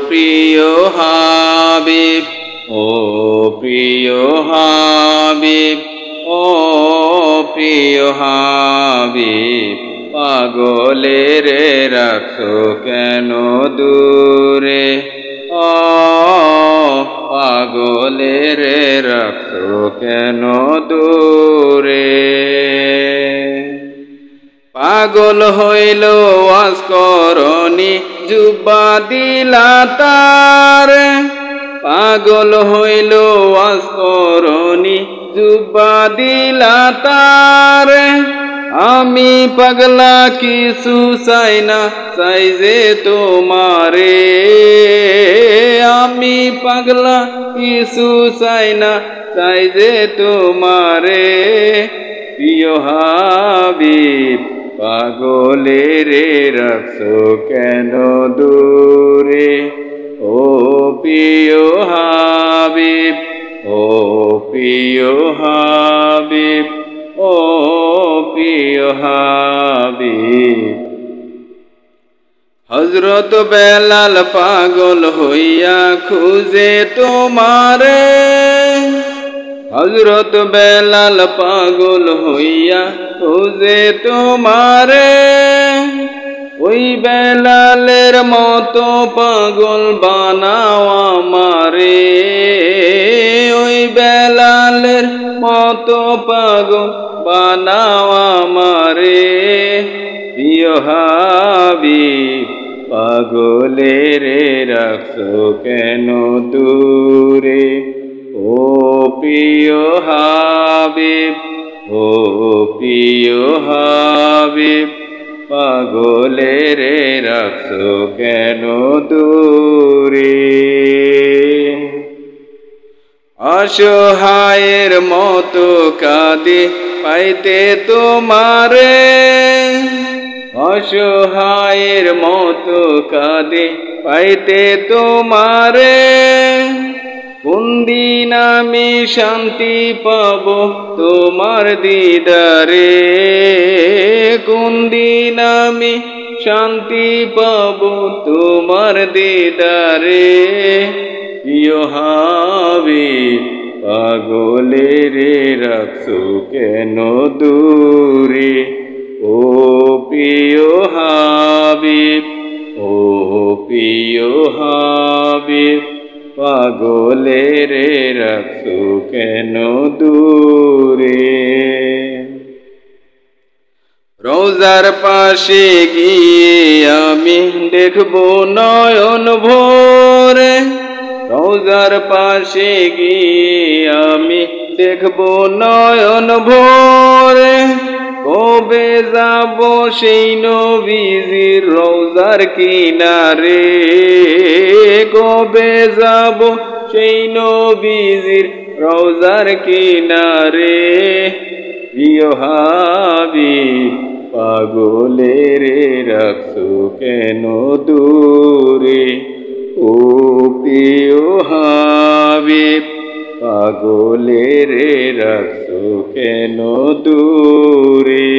প্রিয় হাবিব, ও প্রিয় হাবিব, ও প্রিয় হাবিব, পাগলের রাখছো কেন দূরে, ও পাগলের রাখছো কেন দূরে। পাগল হইল ওয়াজ করনি জুব্বা দিলা তার, পাগল হইল ওয়াজ করনি জুব্বা দিলা তার। আমি পাগলা কিছু চাই না, চাই যে তোমারে, আমি পাগলা কিছু চাই না, চাই যে তোমারে। প্রিয় হাবিব, পাগলের রাখছো কেন দূরে, ও প্রিয় হাবিব, ও প্রিয় হাবিব, ও প্রিয় হাবিব। হযরত বেলাল পাগল হইয়া খুঁজে তোমারে, হযরত বেলাল পাগল হইয়া খুঁজে তোমারে। ওই বেলালের মতো পাগল বানাও আমারে, ওই বেলালের মতো পাগল বানাও আমারে। প্রিয় হাবিব, পাগলের রাখছো কেন দূরে, ও প্রিয় হাবিব, ও প্রিয় হাবিব, পাগলের রাখছো কেন দূরে। অসহায়ের মতো কাঁদে পাইতে তোমারে, অসহায়ের মতো কাঁদে পাইতে তোমারে। কোন দিন আমি শান্তি পাব তোমার দিদারে, কোন দিন আমি শান্তি পাব তোমার দিদারে। প্রিয় হাবিব, পাগলের রাখছো কেন দূরে, ও প্রিয় হাবিব, ও প্রিয় হাবিব, পাগলের রাখছো কেন দূরে। রোজার পাশে গিয়ে আমি দেখবো নয়ন ভরে, রোজার পাশে গিয়ে আমি দেখবো নয়ন ভরে। কবে যাব সেই নবীজির রোজার কিনারে, কবে যাব সেই নবীজির রোজার কিনারে। প্রিয় হাবিব, পাগলের রাখছো কেন দূরে, ও প্রিয় হাবিব, পাগলের রাখছো কেন দূরে।